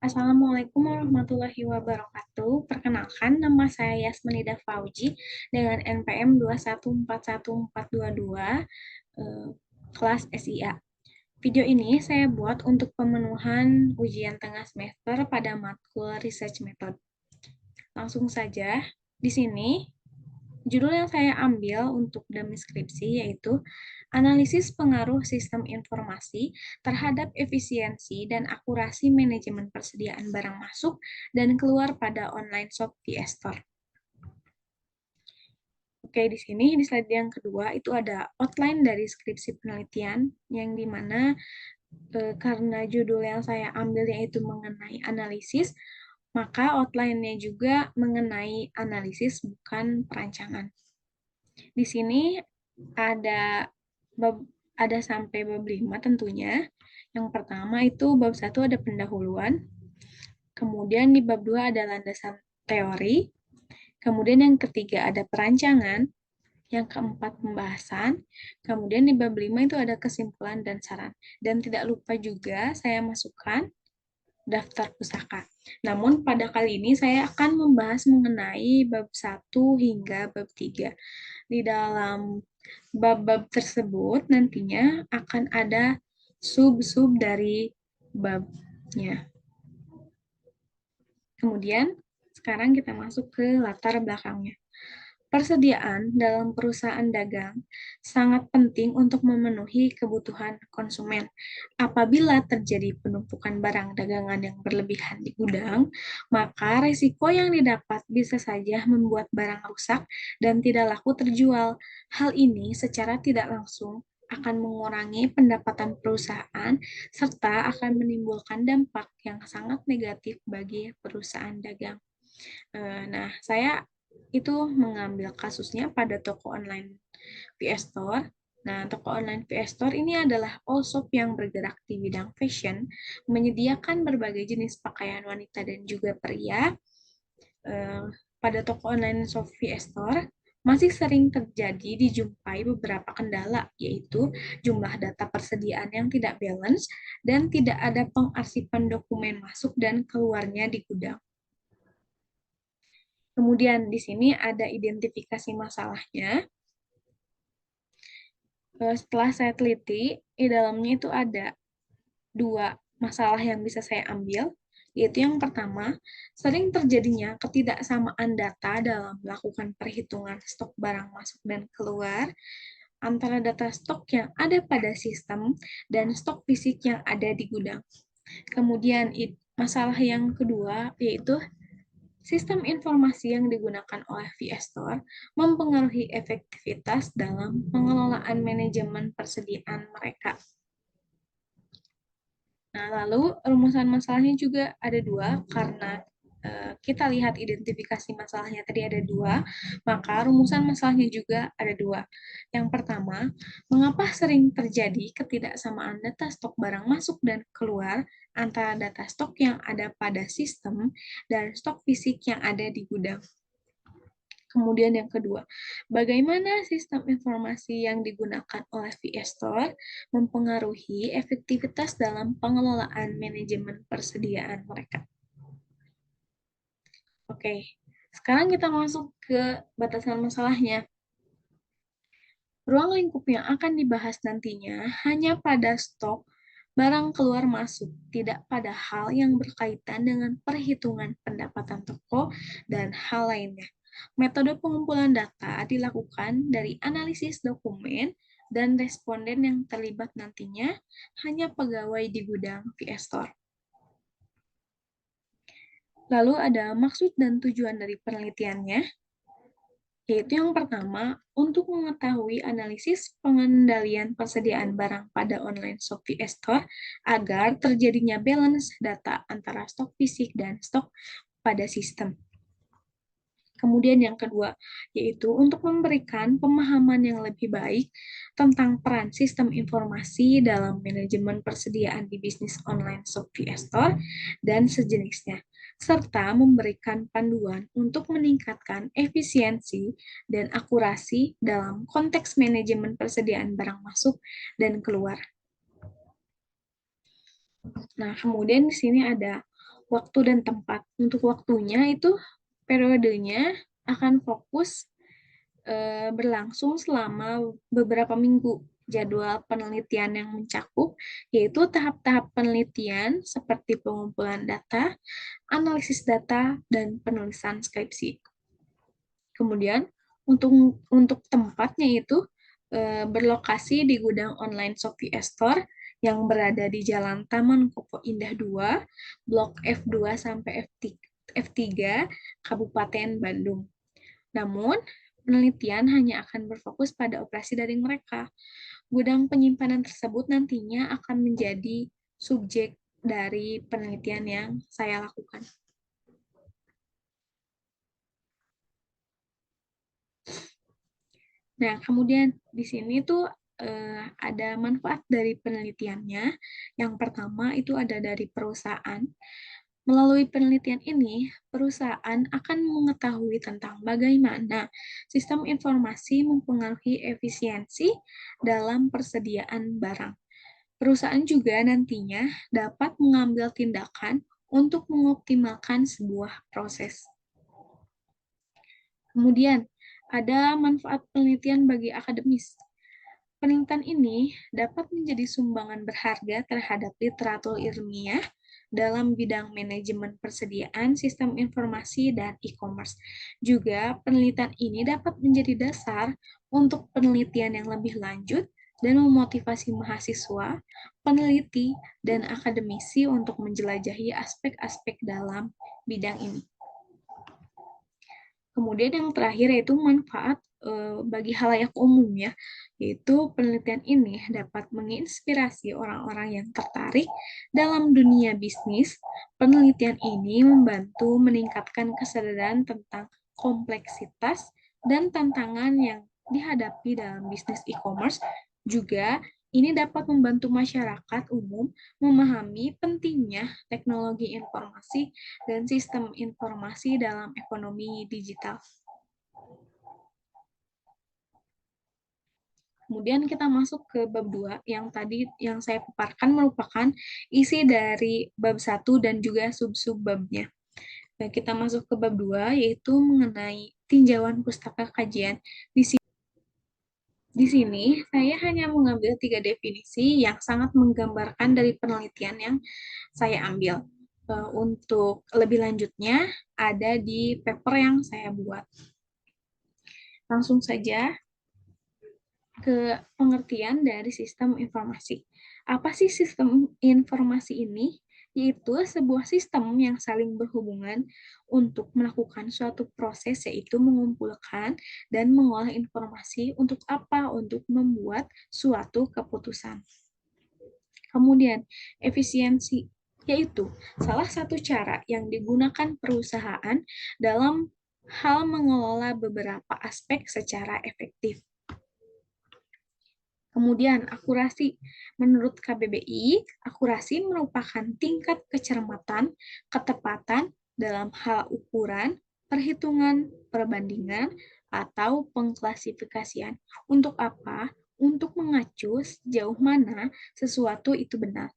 Assalamualaikum warahmatullahi wabarakatuh. Perkenalkan, nama saya Yasminida Fauji dengan NPM 2141422, kelas SIA. Video ini saya buat untuk pemenuhan ujian tengah semester pada matkul Research Method. Langsung saja, di sini judul yang saya ambil untuk deskripsi yaitu analisis pengaruh sistem informasi terhadap efisiensi dan akurasi manajemen persediaan barang masuk dan keluar pada online shop via store. Oke, di sini di slide yang kedua itu ada outline dari skripsi penelitian yang dimana karena judul yang saya ambil yaitu mengenai analisis, maka outline-nya juga mengenai analisis bukan perancangan. Di sini ada sampai bab 5 tentunya. Yang pertama itu bab 1 ada pendahuluan. Kemudian di bab 2 ada landasan teori. Kemudian yang ketiga ada perancangan. Yang keempat pembahasan. Kemudian di bab 5 itu ada kesimpulan dan saran. Dan tidak lupa juga saya masukkan daftar pusaka. Namun pada kali ini saya akan membahas mengenai bab 1 hingga bab 3. Di dalam bab-bab tersebut nantinya akan ada sub-sub dari babnya. Kemudian, sekarang kita masuk ke latar belakangnya. Persediaan dalam perusahaan dagang sangat penting untuk memenuhi kebutuhan konsumen. Apabila terjadi penumpukan barang dagangan yang berlebihan di gudang, maka risiko yang didapat bisa saja membuat barang rusak dan tidak laku terjual. Hal ini secara tidak langsung akan mengurangi pendapatan perusahaan serta akan menimbulkan dampak yang sangat negatif bagi perusahaan dagang. Nah, saya itu mengambil kasusnya pada toko online VS Store. Nah, toko online VS Store ini adalah all shop yang bergerak di bidang fashion, menyediakan berbagai jenis pakaian wanita dan juga pria. Pada toko online shop VS Store, masih sering terjadi dijumpai beberapa kendala, yaitu jumlah data persediaan yang tidak balance dan tidak ada pengarsipan dokumen masuk dan keluarnya di gudang. Kemudian di sini ada identifikasi masalahnya. Setelah saya teliti, di dalamnya itu ada 2 masalah yang bisa saya ambil, yaitu yang pertama, sering terjadinya ketidaksamaan data dalam melakukan perhitungan stok barang masuk dan keluar antara data stok yang ada pada sistem dan stok fisik yang ada di gudang. Kemudian masalah yang kedua yaitu sistem informasi yang digunakan oleh VS Store mempengaruhi efektivitas dalam pengelolaan manajemen persediaan mereka. Nah, lalu rumusan masalahnya juga ada 2, karena kita lihat identifikasi masalahnya tadi ada 2, maka rumusan masalahnya juga ada 2. Yang pertama, mengapa sering terjadi ketidaksamaan data stok barang masuk dan keluar antara data stok yang ada pada sistem dan stok fisik yang ada di gudang? Kemudian yang kedua, bagaimana sistem informasi yang digunakan oleh VS Store mempengaruhi efektivitas dalam pengelolaan manajemen persediaan mereka? Oke, sekarang kita masuk ke batasan masalahnya. Ruang lingkup yang akan dibahas nantinya hanya pada stok barang keluar masuk, tidak pada hal yang berkaitan dengan perhitungan pendapatan toko dan hal lainnya. Metode pengumpulan data dilakukan dari analisis dokumen dan responden yang terlibat nantinya hanya pegawai di gudang VS Store. Lalu ada maksud dan tujuan dari penelitiannya, yaitu yang pertama, untuk mengetahui analisis pengendalian persediaan barang pada online shop VS Store agar terjadinya balance data antara stok fisik dan stok pada sistem. Kemudian yang kedua, yaitu untuk memberikan pemahaman yang lebih baik tentang peran sistem informasi dalam manajemen persediaan di bisnis online shop VS Store dan sejenisnya, serta memberikan panduan untuk meningkatkan efisiensi dan akurasi dalam konteks manajemen persediaan barang masuk dan keluar. Nah, kemudian di sini ada waktu dan tempat. Untuk waktunya itu periodenya akan fokus berlangsung selama beberapa minggu. Jadwal penelitian yang mencakup yaitu tahap-tahap penelitian seperti pengumpulan data, analisis data, dan penulisan skripsi. Kemudian untuk tempatnya itu berlokasi di gudang online Shopee Store yang berada di Jalan Taman Koko Indah 2, Blok F2 sampai F3, Kabupaten Bandung. Namun, penelitian hanya akan berfokus pada operasi daring mereka. Gudang penyimpanan tersebut nantinya akan menjadi subjek dari penelitian yang saya lakukan. Nah, kemudian di sini tuh ada manfaat dari penelitiannya. Yang pertama itu ada dari perusahaan. Melalui penelitian ini, perusahaan akan mengetahui tentang bagaimana sistem informasi mempengaruhi efisiensi dalam persediaan barang. Perusahaan juga nantinya dapat mengambil tindakan untuk mengoptimalkan sebuah proses. Kemudian, ada manfaat penelitian bagi akademis. Penelitian ini dapat menjadi sumbangan berharga terhadap literatur ilmiah dalam bidang manajemen persediaan sistem informasi dan e-commerce. Juga, penelitian ini dapat menjadi dasar untuk penelitian yang lebih lanjut dan memotivasi mahasiswa, peneliti, dan akademisi untuk menjelajahi aspek-aspek dalam bidang ini. Kemudian yang terakhir yaitu manfaat bagi halayak umum ya, yaitu penelitian ini dapat menginspirasi orang-orang yang tertarik dalam dunia bisnis. Penelitian ini membantu meningkatkan kesadaran tentang kompleksitas dan tantangan yang dihadapi dalam bisnis e-commerce. Juga ini dapat membantu masyarakat umum memahami pentingnya teknologi informasi dan sistem informasi dalam ekonomi digital. Kemudian kita masuk ke bab 2 yang tadi yang saya paparkan merupakan isi dari bab 1 dan juga sub-sub babnya. Nah, kita masuk ke bab 2 yaitu mengenai tinjauan pustaka kajian. Di sini saya hanya mengambil 3 definisi yang sangat menggambarkan dari penelitian yang saya ambil. Untuk lebih lanjutnya ada di paper yang saya buat. Langsung saja ke pengertian dari sistem informasi. Apa sih sistem informasi ini? Yaitu sebuah sistem yang saling berhubungan untuk melakukan suatu proses, yaitu mengumpulkan dan mengolah informasi untuk apa? Untuk membuat suatu keputusan. Kemudian, efisiensi, yaitu salah satu cara yang digunakan perusahaan dalam hal mengelola beberapa aspek secara efektif. Kemudian, akurasi. Menurut KBBI, akurasi merupakan tingkat kecermatan, ketepatan dalam hal ukuran, perhitungan, perbandingan, atau pengklasifikasian. Untuk apa? Untuk mengacu sejauh mana sesuatu itu benar.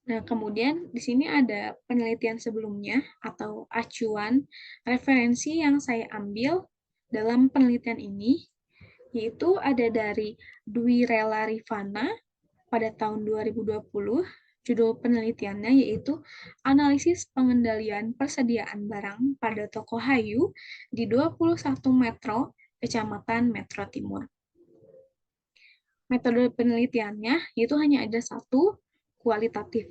Nah, kemudian di sini ada penelitian sebelumnya atau acuan referensi yang saya ambil dalam penelitian ini, yaitu ada dari Dwi Rela Rifana pada tahun 2020. Judul penelitiannya yaitu Analisis Pengendalian Persediaan Barang pada Toko Hayu di 21 Metro, Kecamatan Metro Timur. Metode penelitiannya yaitu hanya ada satu, kualitatif.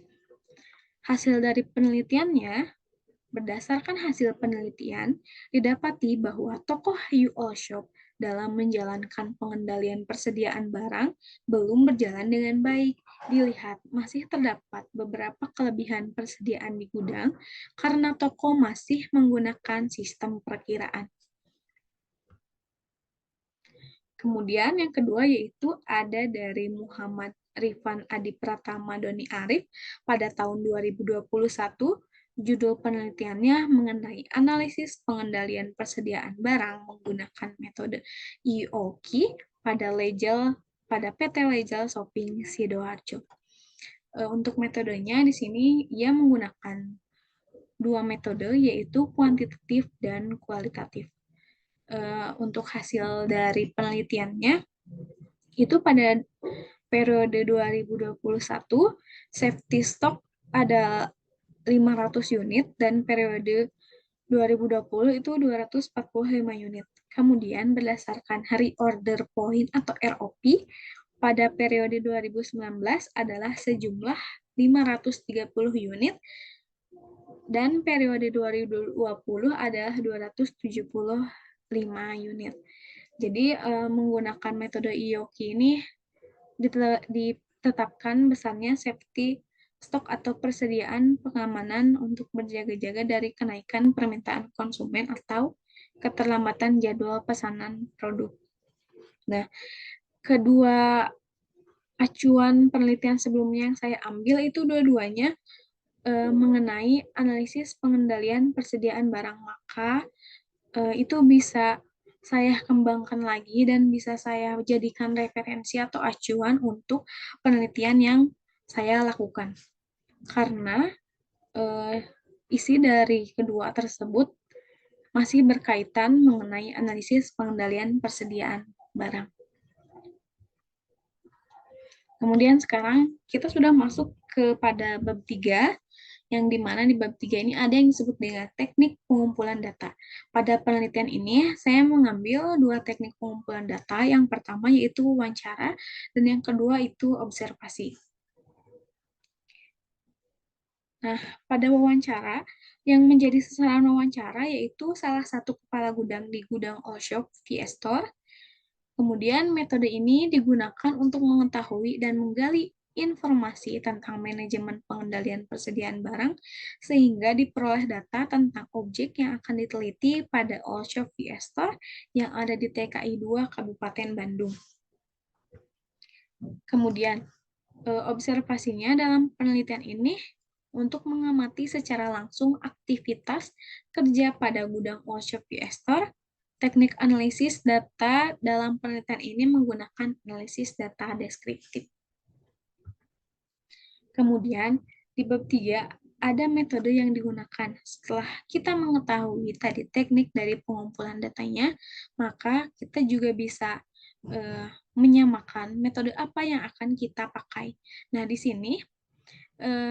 Hasil dari penelitiannya, berdasarkan hasil penelitian, didapati bahwa toko Hayu All Shop dalam menjalankan pengendalian persediaan barang belum berjalan dengan baik. Dilihat masih terdapat beberapa kelebihan persediaan di gudang karena toko masih menggunakan sistem perkiraan. Kemudian yang kedua yaitu ada dari Muhammad Rifan Adi Pratama Doni Arif pada tahun 2021. Judul penelitiannya mengenai analisis pengendalian persediaan barang menggunakan metode EOQ pada PT Legel Shopping Sidoarjo. Untuk metodenya di sini ia menggunakan dua metode, yaitu kuantitatif dan kualitatif. Untuk hasil dari penelitiannya, itu pada periode 2021, safety stock ada 500 unit, dan periode 2020 itu 245 unit. Kemudian berdasarkan hari order point atau ROP, pada periode 2019 adalah sejumlah 530 unit, dan periode 2020 adalah 275 unit. Jadi menggunakan metode IOQ ini ditetapkan besarnya safety stok atau persediaan pengamanan untuk berjaga-jaga dari kenaikan permintaan konsumen atau keterlambatan jadwal pesanan produk. Nah, kedua acuan penelitian sebelumnya yang saya ambil itu dua-duanya mengenai analisis pengendalian persediaan barang, maka itu bisa saya kembangkan lagi dan bisa saya jadikan referensi atau acuan untuk penelitian yang saya lakukan. Karena isi dari kedua tersebut masih berkaitan mengenai analisis pengendalian persediaan barang. Kemudian sekarang kita sudah masuk kepada bab 3, yang dimana di bab 3 ini ada yang disebut dengan teknik pengumpulan data. Pada penelitian ini, saya mengambil dua teknik pengumpulan data. Yang pertama yaitu wawancara, dan yang kedua itu observasi. Nah, pada wawancara, yang menjadi sasaran wawancara yaitu salah satu kepala gudang di gudang All Shop VS Store. Kemudian metode ini digunakan untuk mengetahui dan menggali informasi tentang manajemen pengendalian persediaan barang, sehingga diperoleh data tentang objek yang akan diteliti pada All Shop VS Store yang ada di TKI 2 Kabupaten Bandung. Kemudian, observasinya dalam penelitian ini untuk mengamati secara langsung aktivitas kerja pada gudang All Shop VS Store. Teknik analisis data dalam penelitian ini menggunakan analisis data deskriptif. Kemudian, di bab 3 ada metode yang digunakan. Setelah kita mengetahui tadi teknik dari pengumpulan datanya, maka kita juga bisa menyamakan metode apa yang akan kita pakai. Nah, di sini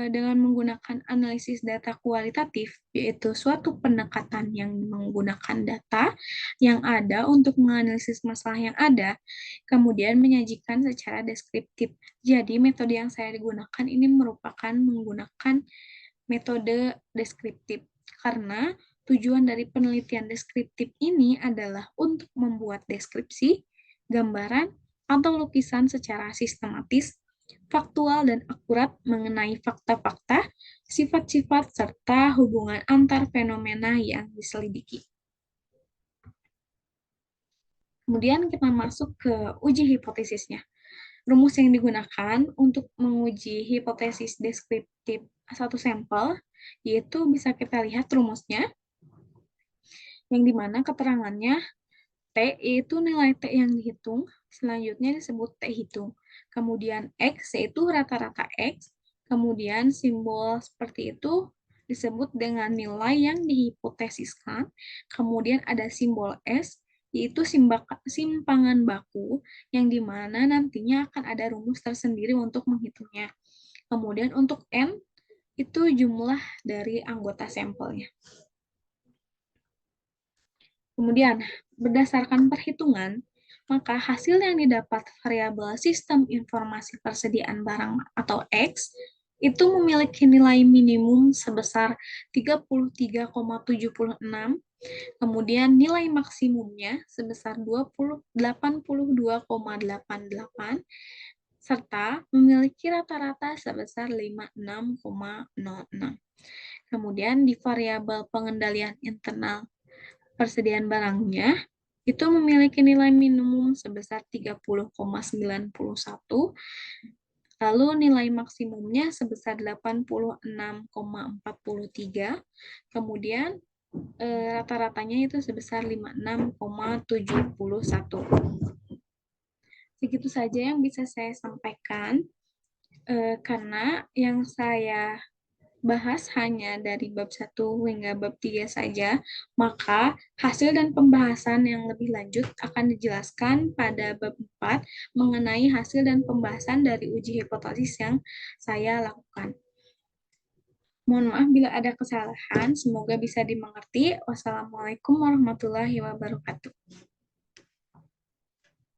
dengan menggunakan analisis data kualitatif, yaitu suatu pendekatan yang menggunakan data yang ada untuk menganalisis masalah yang ada, kemudian menyajikan secara deskriptif. Jadi, metode yang saya digunakan ini merupakan menggunakan metode deskriptif, karena tujuan dari penelitian deskriptif ini adalah untuk membuat deskripsi, gambaran, atau lukisan secara sistematis, faktual, dan akurat mengenai fakta-fakta, sifat-sifat, serta hubungan antar fenomena yang diselidiki. Kemudian kita masuk ke uji hipotesisnya. Rumus yang digunakan untuk menguji hipotesis deskriptif satu sampel, yaitu bisa kita lihat rumusnya, yang dimana keterangannya T yaitu nilai T yang dihitung, selanjutnya disebut T hitung. Kemudian X yaitu rata-rata X, kemudian simbol seperti itu disebut dengan nilai yang dihipotesiskan, kemudian ada simbol S, yaitu simpangan baku, yang dimana nantinya akan ada rumus tersendiri untuk menghitungnya. Kemudian untuk N, itu jumlah dari anggota sampelnya. Kemudian, berdasarkan perhitungan, maka hasil yang didapat variabel sistem informasi persediaan barang atau X itu memiliki nilai minimum sebesar 33,76, kemudian nilai maksimumnya sebesar 82,88, serta memiliki rata-rata sebesar 56,06. Kemudian di variabel pengendalian internal persediaan barangnya itu memiliki nilai minimum sebesar 30,91, lalu nilai maksimumnya sebesar 86,43, kemudian rata-ratanya itu sebesar 56,71. Segitu saja yang bisa saya sampaikan. Karena yang saya bahas hanya dari bab 1 hingga bab 3 saja, maka hasil dan pembahasan yang lebih lanjut akan dijelaskan pada bab 4 mengenai hasil dan pembahasan dari uji hipotesis yang saya lakukan. Mohon maaf bila ada kesalahan, semoga bisa dimengerti. Wassalamualaikum warahmatullahi wabarakatuh.